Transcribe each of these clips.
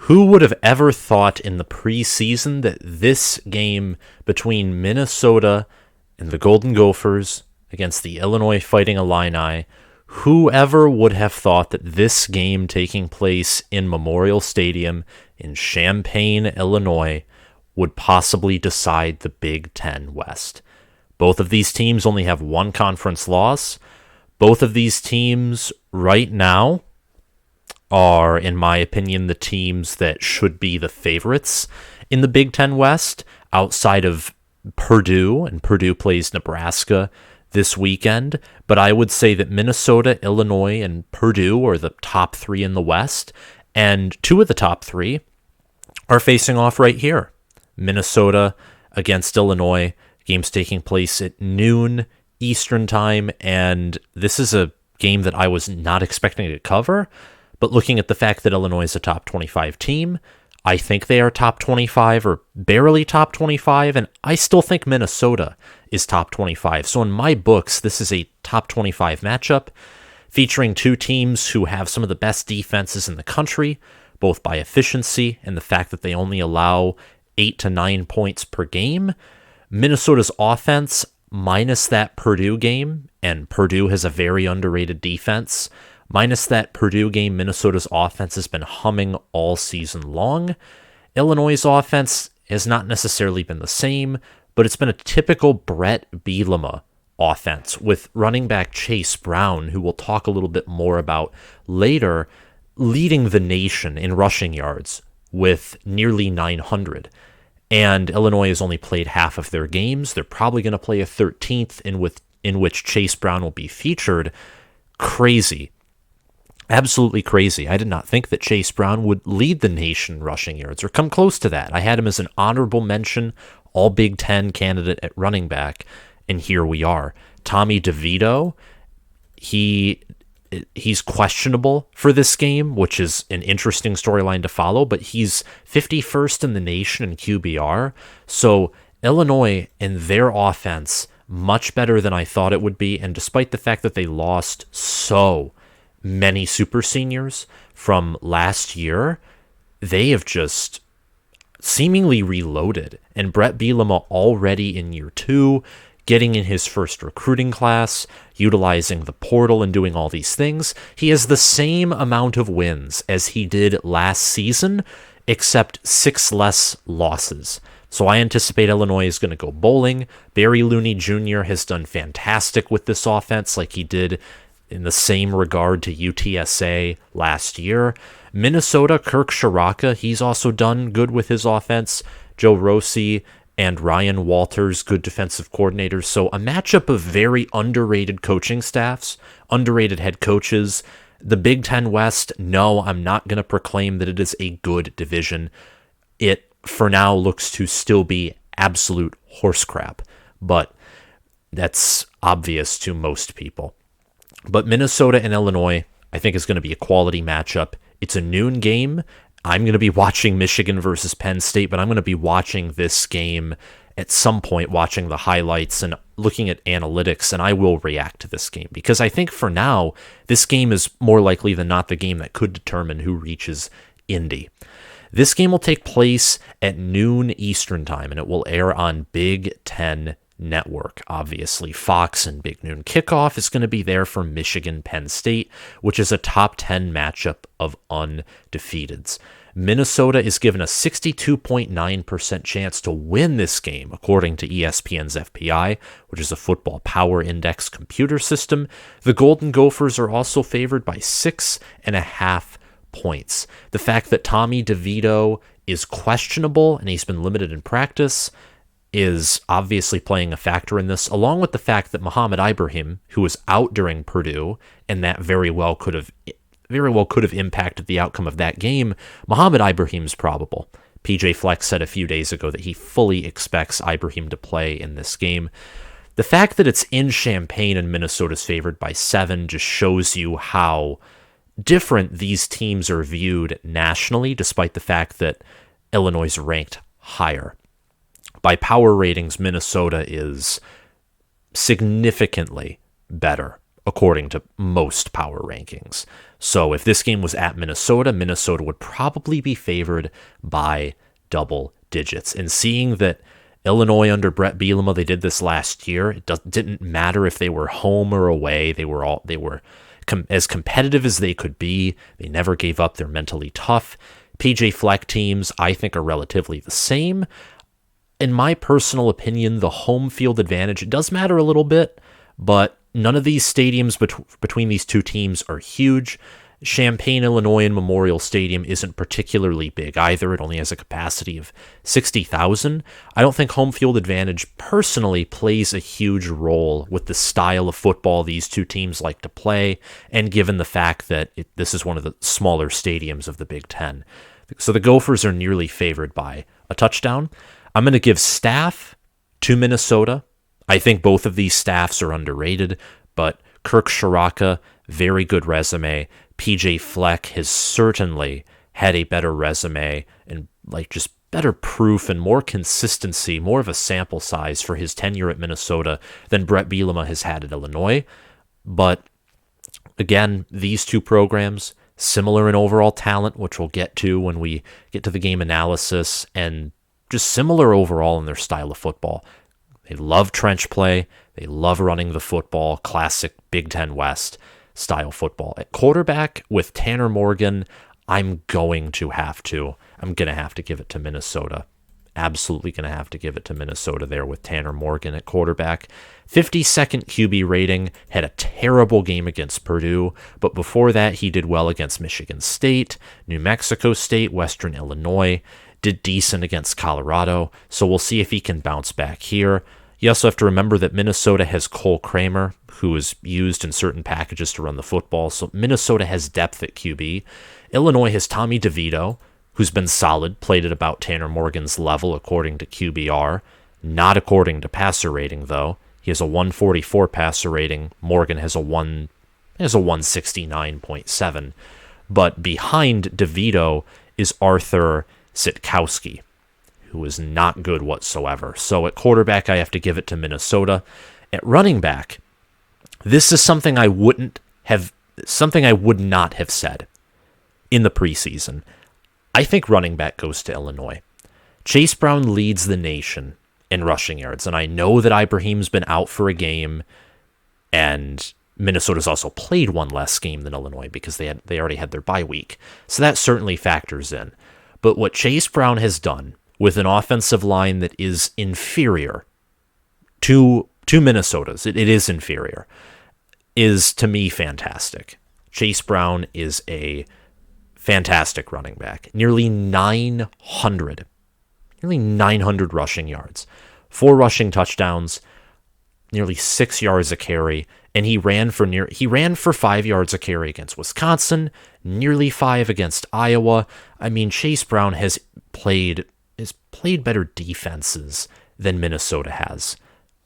Who would have ever thought in the preseason that this game between Minnesota and the Golden Gophers against the Illinois Fighting Illini, whoever would have thought that this game taking place in Memorial Stadium in Champaign, Illinois, would possibly decide the Big Ten West? Both of these teams only have one conference loss. Both of these teams right now are, in my opinion, the teams that should be the favorites in the Big Ten West outside of Purdue, and Purdue plays Nebraska this weekend. But I would say that Minnesota, Illinois, and Purdue are the top three in the West, and two of the top three are facing off right here. Minnesota against Illinois, games taking place at noon Eastern time, and this is a game that I was not expecting to cover. But looking at the fact that Illinois is a top 25 team, I think they are top 25 or barely top 25, and I still think Minnesota is top 25. So in my books, this is a top 25 matchup featuring two teams who have some of the best defenses in the country, both by efficiency and the fact that they only allow 8 to 9 points per game. Minnesota's offense, minus that Purdue game, and Purdue has a very underrated defense. Minus that Purdue game, Minnesota's offense has been humming all season long. Illinois' offense has not necessarily been the same, but it's been a typical Bret Bielema offense with running back Chase Brown, who we'll talk a little bit more about later, leading the nation in rushing yards with nearly 900. And Illinois has only played half of their games. They're probably going to play a 13th in which Chase Brown will be featured. Crazy. Absolutely crazy. I did not think that Chase Brown would lead the nation rushing yards or come close to that. I had him as an honorable mention, all Big Ten candidate at running back, and here we are. Tommy DeVito, he's questionable for this game, which is an interesting storyline to follow, but he's 51st in the nation in QBR. So Illinois and their offense, much better than I thought it would be, and despite the fact that they lost so many super seniors from last year, they have just seemingly reloaded. And Bret Bielema already in year 2, getting in his first recruiting class, utilizing the portal and doing all these things. He has the same amount of wins as he did last season, except 6 less losses. So I anticipate Illinois is going to go bowling. Barry Looney Jr. has done fantastic with this offense, like he did in the same regard to UTSA last year. Minnesota, Kirk Shiraka, he's also done good with his offense. Joe Rossi and Ryan Walters, good defensive coordinators. So a matchup of very underrated coaching staffs, underrated head coaches. The Big Ten West, no, I'm not going to proclaim that it is a good division. It, for now, looks to still be absolute horse crap, but that's obvious to most people. But Minnesota and Illinois, I think, is going to be a quality matchup. It's a noon game. I'm going to be watching Michigan versus Penn State, but I'm going to be watching this game at some point, watching the highlights and looking at analytics, and I will react to this game because I think for now, this game is more likely than not the game that could determine who reaches Indy. This game will take place at noon Eastern time, and it will air on Big Ten Network. Obviously, Fox and Big Noon Kickoff is going to be there for Michigan Penn State, which is a top 10 matchup of undefeateds. Minnesota is given a 62.9% chance to win this game, according to ESPN's FPI, which is a football power index computer system. The Golden Gophers are also favored by 6.5 points. The fact that Tommy DeVito is questionable and he's been limited in practice is obviously playing a factor in this, along with the fact that Mohamed Ibrahim, who was out during Purdue, and that very well could have impacted the outcome of that game. Mohamed Ibrahim's probable. PJ Fleck said a few days ago that he fully expects Ibrahim to play in this game. The fact that it's in Champaign and Minnesota's favored by 7 just shows you how different these teams are viewed nationally, despite the fact that Illinois is ranked higher. By power ratings, Minnesota is significantly better according to most power rankings. So if this game was at Minnesota, Minnesota would probably be favored by double digits. And seeing that Illinois under Bret Bielema, they did this last year. It didn't matter if they were home or away. They were as competitive as they could be. They never gave up. They're mentally tough. PJ Fleck teams, I think, are relatively the same. In my personal opinion, the home field advantage, it does matter a little bit, but none of these stadiums between these two teams are huge. Champaign, Illinois, and Memorial Stadium isn't particularly big either. It only has a capacity of 60,000. I don't think home field advantage personally plays a huge role with the style of football these two teams like to play, and given the fact that this is one of the smaller stadiums of the Big Ten. So the Gophers are nearly favored by a touchdown. I'm going to give staff to Minnesota. I think both of these staffs are underrated, but Kirk Shiraka, very good resume. PJ Fleck has certainly had a better resume and just better proof and more consistency, more of a sample size for his tenure at Minnesota than Bret Bielema has had at Illinois. But again, these two programs, similar in overall talent, which we'll get to when we get to the game analysis, and just similar overall in their style of football. They love trench play. They love running the football, classic Big Ten West style football. At quarterback with Tanner Morgan, I'm going to have to give it to Minnesota. Absolutely going to have to give it to Minnesota there with Tanner Morgan at quarterback. 52nd QB rating, had a terrible game against Purdue, but before that he did well against Michigan State, New Mexico State, Western Illinois, did decent against Colorado, so we'll see if he can bounce back here. You also have to remember that Minnesota has Cole Kramer, who is used in certain packages to run the football, so Minnesota has depth at QB. Illinois has Tommy DeVito, who's been solid, played at about Tanner Morgan's level according to QBR, not according to passer rating, though. He has a 144 passer rating. Morgan has a 169.7. But behind DeVito is Arthur Sitkowski, who is not good whatsoever. So at quarterback, I have to give it to Minnesota. At running back, this is something I would not have said in the preseason. I think running back goes to Illinois. Chase Brown leads the nation in rushing yards, and I know that Ibrahim's been out for a game, and Minnesota's also played one less game than Illinois because they already had their bye week. So that certainly factors in. But what Chase Brown has done with an offensive line that is inferior to Minnesota's, it is inferior, is to me fantastic. Chase Brown is a fantastic running back. Nearly 900 rushing yards, 4 rushing touchdowns, nearly 6 yards a carry, and he ran for 5 yards a carry against Wisconsin, nearly 5 against Iowa. I mean, Chase Brown has played better defenses than Minnesota has,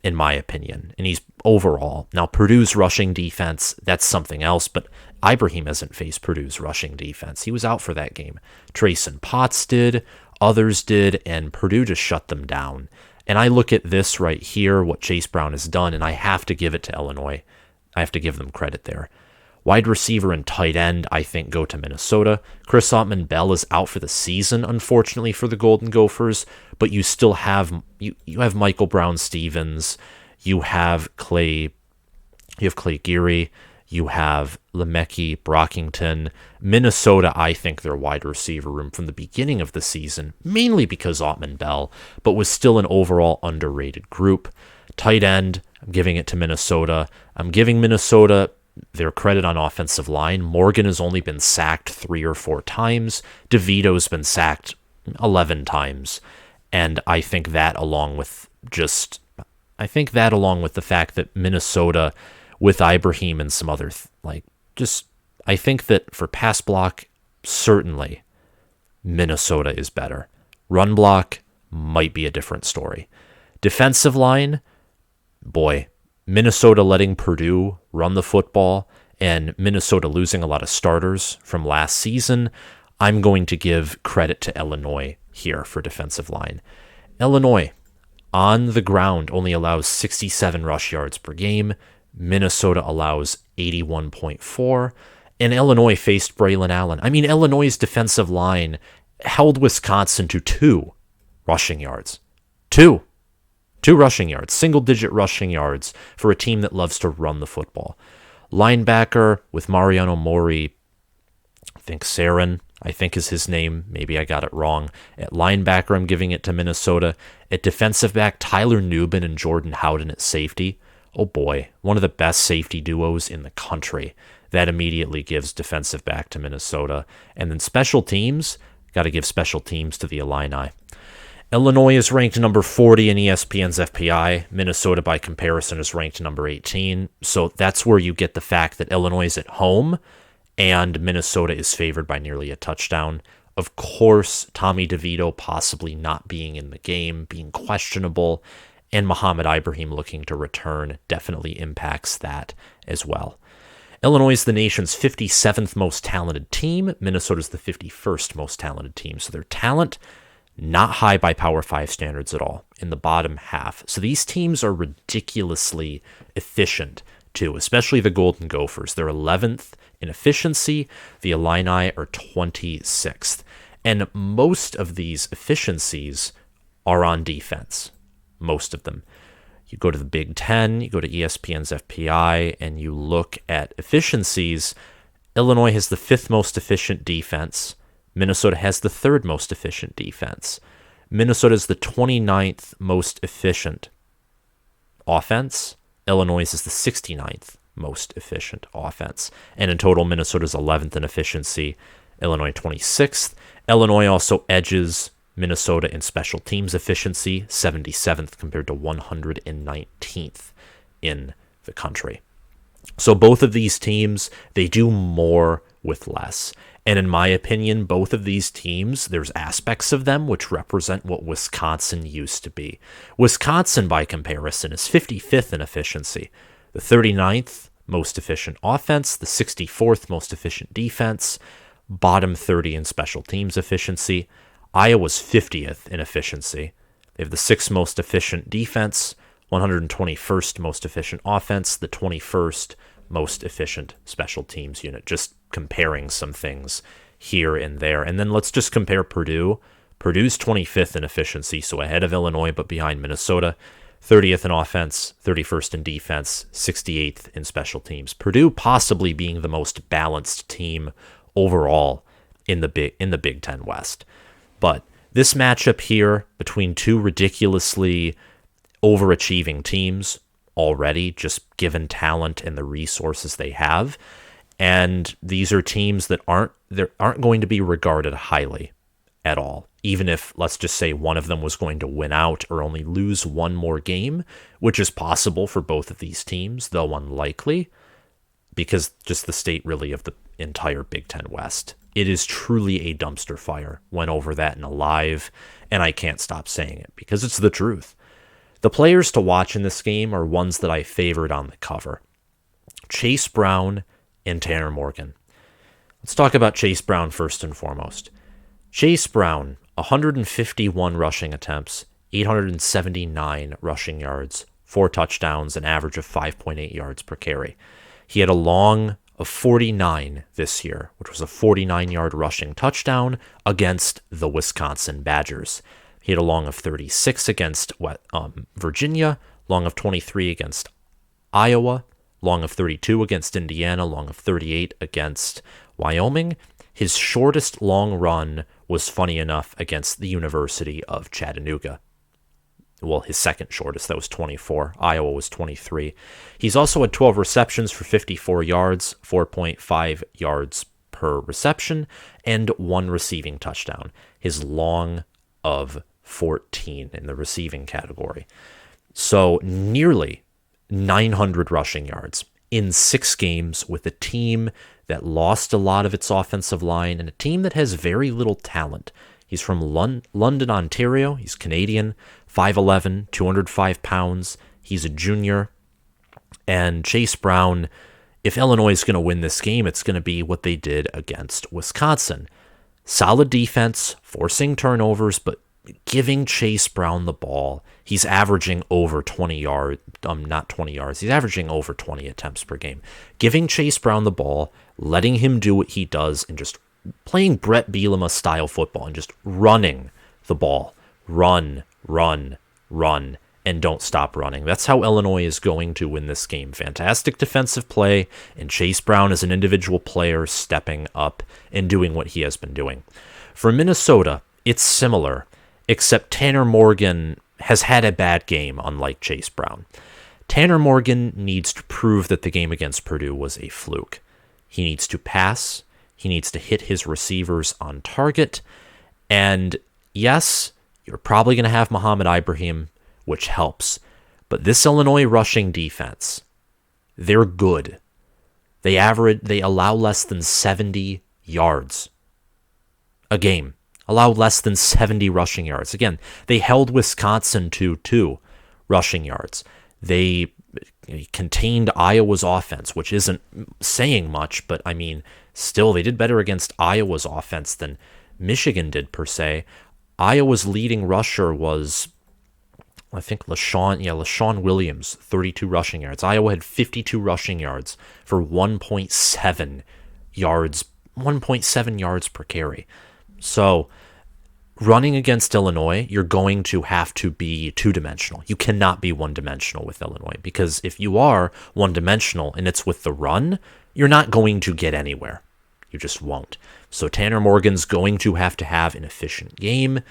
in my opinion. And he's overall. Now, Purdue's rushing defense, that's something else, but Ibrahim hasn't faced Purdue's rushing defense. He was out for that game. Trayson Potts did, others did, and Purdue just shut them down. And I look at this right here, what Chase Brown has done, and I have to give it to Illinois. I have to give them credit there. Wide receiver and tight end, I think, go to Minnesota. Chris Ottman-Bell is out for the season, unfortunately, for the Golden Gophers, but you still have you have Michael Brown-Stevens, you have Clay Geary, you have Lemecki, Brockington. Minnesota, I think their wide receiver room from the beginning of the season, mainly because Ottman-Bell, but was still an overall underrated group. Tight end, I'm giving it to Minnesota. I'm giving Minnesota their credit on offensive line. Morgan has only been sacked 3 or 4 times. DeVito's been sacked 11 times. And I think that along with the fact that Minnesota with Ibrahim and some other, I think that for pass block, certainly Minnesota is better. Run block might be a different story. Defensive line, boy, Minnesota letting Purdue run the football and Minnesota losing a lot of starters from last season, I'm going to give credit to Illinois here for defensive line. Illinois, on the ground, only allows 67 rush yards per game. Minnesota allows 81.4. And Illinois faced Braylon Allen. I mean, Illinois' defensive line held Wisconsin to 2 rushing yards. Two rushing yards, single-digit rushing yards for a team that loves to run the football. Linebacker with Mariano Mori, I think Sarin, is his name. Maybe I got it wrong. At linebacker, I'm giving it to Minnesota. At defensive back, Tyler Nubin and Jordan Howden at safety. Oh boy, one of the best safety duos in the country. That immediately gives defensive back to Minnesota. And then special teams, got to give special teams to the Illini. Illinois is ranked number 40 in ESPN's FPI. Minnesota, by comparison, is ranked number 18. So that's where you get the fact that Illinois is at home and Minnesota is favored by nearly a touchdown. Of course, Tommy DeVito possibly not being in the game, being questionable, and Mohamed Ibrahim looking to return definitely impacts that as well. Illinois is the nation's 57th most talented team. Minnesota's the 51st most talented team. So their talent, not high by Power 5 standards at all, in the bottom half. So these teams are ridiculously efficient, too, especially the Golden Gophers. They're 11th in efficiency. The Illini are 26th. And most of these efficiencies are on defense. Most of them. You go to the Big Ten, you go to ESPN's FPI, and you look at efficiencies. Illinois has the 5th most efficient defense. Minnesota has the 3rd most efficient defense. Minnesota is the 29th most efficient offense. Illinois is the 69th most efficient offense. And in total, Minnesota's 11th in efficiency. Illinois 26th. Illinois also edges Minnesota in special teams efficiency, 77th compared to 119th in the country. So both of these teams, they do more with less. And in my opinion, both of these teams, there's aspects of them which represent what Wisconsin used to be. Wisconsin, by comparison, is 55th in efficiency, the 39th most efficient offense, the 64th most efficient defense, bottom 30 in special teams efficiency. Iowa's 50th in efficiency. They have the 6th most efficient defense, 121st most efficient offense, the 21st most efficient special teams unit. Just comparing some things here and there. And then let's just compare Purdue. Purdue's 25th in efficiency, so ahead of Illinois, but behind Minnesota. 30th in offense, 31st in defense, 68th in special teams. Purdue possibly being the most balanced team overall in the Big Ten West. But this matchup here between two ridiculously overachieving teams already, just given talent and the resources they have, and these are teams that aren't going to be regarded highly at all, even if, let's just say, one of them was going to win out or only lose one more game, which is possible for both of these teams, though unlikely, because just the state really of the entire Big Ten West. It is truly a dumpster fire. Went over that in a live, and I can't stop saying it because it's the truth. The players to watch in this game are ones that I favored on the cover. Chase Brown and Tanner Morgan. Let's talk about Chase Brown first and foremost. Chase Brown, 151 rushing attempts, 879 rushing yards, 4 touchdowns, an average of 5.8 yards per carry. He had a long of 49 this year, which was a 49-yard rushing touchdown against the Wisconsin Badgers. He had a long of 36 against Virginia, long of 23 against Iowa, long of 32 against Indiana, long of 38 against Wyoming. His shortest long run was, funny enough, against the University of Chattanooga. Well, his second shortest, that was 24. Iowa was 23. He's also had 12 receptions for 54 yards, 4.5 yards per reception, and 1 receiving touchdown. His long of 14 in the receiving category. So nearly 900 rushing yards in 6 games with a team that lost a lot of its offensive line and a team that has very little talent. He's from London, Ontario. He's Canadian, 5'11", 205 pounds. He's a junior. And Chase Brown, if Illinois is going to win this game, it's going to be what they did against Wisconsin. Solid defense, forcing turnovers, but giving Chase Brown the ball He's averaging over 20 yards, not 20 yards. He's averaging over 20 attempts per game. Giving Chase Brown the ball, letting him do what he does, and just playing Bret Bielema style football and just running the ball. Run, run, run, and don't stop running. That's how Illinois is going to win this game. Fantastic defensive play, and Chase Brown as an individual player stepping up and doing what he has been doing. For Minnesota, it's similar, except Tanner Morgan has had a bad game, unlike Chase Brown. Tanner Morgan needs to prove that the game against Purdue was a fluke. He needs to pass. He needs to hit his receivers on target. And yes, you're probably going to have Muhammad Ibrahim, which helps. But this Illinois rushing defense, they're good. They allow less than 70 yards a game. Allow less than 70 rushing yards. Again, they held Wisconsin to 2 rushing yards. They contained Iowa's offense, which isn't saying much, but I mean, still, they did better against Iowa's offense than Michigan did, per se. Iowa's leading rusher was, I think, LaShawn Williams, 32 rushing yards. Iowa had 52 rushing yards for 1.7 yards per carry. So, running against Illinois, you're going to have to be two-dimensional. You cannot be one-dimensional with Illinois, because if you are one-dimensional and it's with the run, you're not going to get anywhere. You just won't. So Tanner Morgan's going to have an efficient game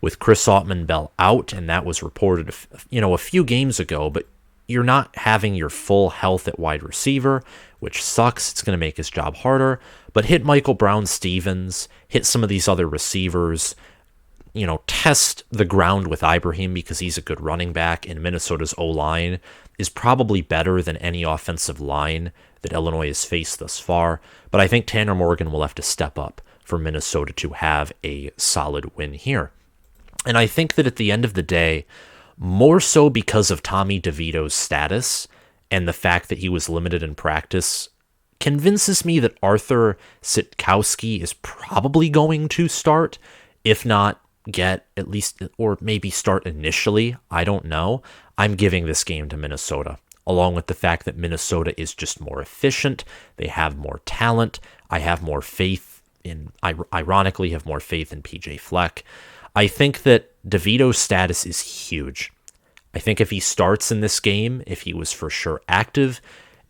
with Chris Autman-Bell out, and that was reported a few games ago, but you're not having your full health at wide receiver, which sucks. It's going to make his job harder. But hit Michael Brown-Stevens, hit some of these other receivers, test the ground with Ibrahim because he's a good running back, and Minnesota's O-line is probably better than any offensive line that Illinois has faced thus far. But I think Tanner Morgan will have to step up for Minnesota to have a solid win here. And I think that at the end of the day, more so because of Tommy DeVito's status and the fact that he was limited in practice, convinces me that Arthur Sitkowski is probably going to start, if not get at least, or maybe start initially. I don't know. I'm giving this game to Minnesota, along with the fact that Minnesota is just more efficient. They have more talent. I have more faith in, ironically, have more faith in PJ Fleck. I think that DeVito's status is huge. I think if he starts in this game, if he was for sure active,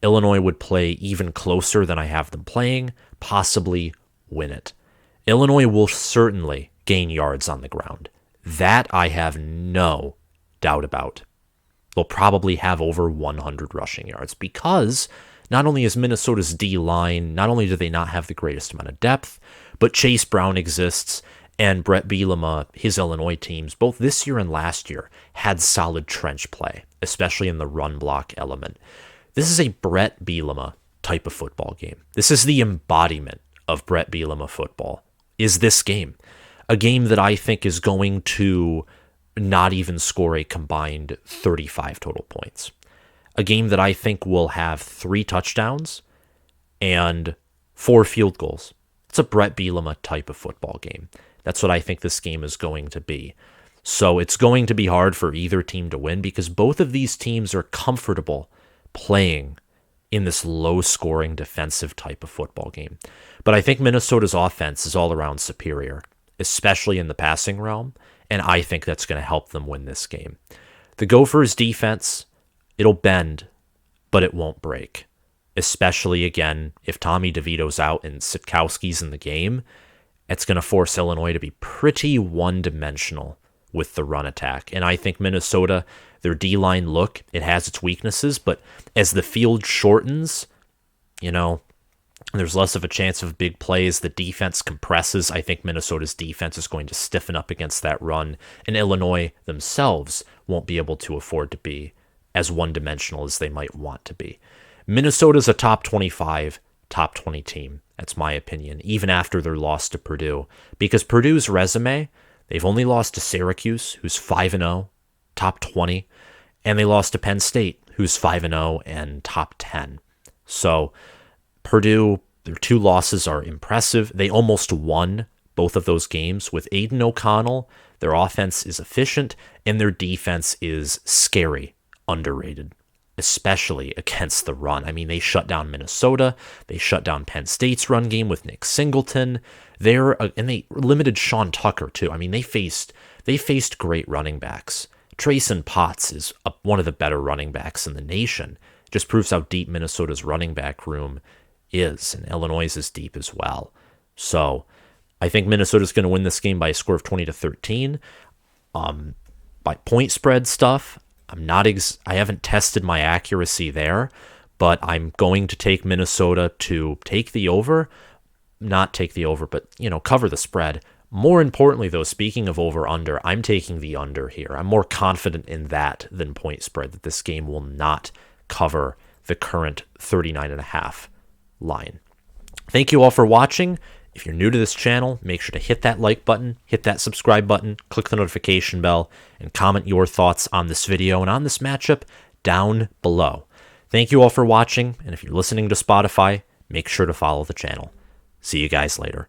Illinois would play even closer than I have them playing, possibly win it. Illinois will certainly gain yards on the ground. That I have no doubt about. They'll probably have over 100 rushing yards because not only is Minnesota's D-line, not only do they not have the greatest amount of depth, but Chase Brown exists, and Bret Bielema, his Illinois teams, both this year and last year, had solid trench play, especially in the run block element. This is a Bret Bielema type of football game. This is the embodiment of Bret Bielema football, is this game. A game that I think is going to not even score a combined 35 total points. A game that I think will have 3 touchdowns and 4 field goals. It's a Bret Bielema type of football game. That's what I think this game is going to be. So it's going to be hard for either team to win because both of these teams are comfortable playing in this low-scoring defensive type of football game. But I think Minnesota's offense is all around superior, especially in the passing realm, and I think that's going to help them win this game. The Gophers' defense, it'll bend, but it won't break, especially, again, if Tommy DeVito's out and Sitkowski's in the game. It's going to force Illinois to be pretty one-dimensional with the run attack. And I think Minnesota, their D-line look, it has its weaknesses, but as the field shortens, there's less of a chance of big plays. The defense compresses. I think Minnesota's defense is going to stiffen up against that run, and Illinois themselves won't be able to afford to be as one-dimensional as they might want to be. Minnesota's a top 25, top 20 team. That's my opinion, even after their loss to Purdue. Because Purdue's resume, they've only lost to Syracuse, who's 5-0, top 20, and they lost to Penn State, who's 5-0 and top 10. So Purdue, their 2 losses are impressive. They almost won both of those games with Aiden O'Connell. Their offense is efficient, and their defense is scary, underrated, especially against the run. I mean, they shut down Minnesota. They shut down Penn State's run game with Nick Singleton. And they limited Sean Tucker, too. I mean, they faced great running backs. Trayson Potts is one of the better running backs in the nation. Just proves how deep Minnesota's running back room is, and Illinois is deep as well. So I think Minnesota's going to win this game by a score of 20-13. By point spread stuff, I haven't tested my accuracy there, but I'm going to take Minnesota to take the over, not take the over, but cover the spread. More importantly, though, speaking of over-under, I'm taking the under here. I'm more confident in that than point spread, that this game will not cover the current 39.5 line. Thank you all for watching. If you're new to this channel, make sure to hit that like button, hit that subscribe button, click the notification bell, and comment your thoughts on this video and on this matchup down below. Thank you all for watching, and if you're listening to Spotify, make sure to follow the channel. See you guys later.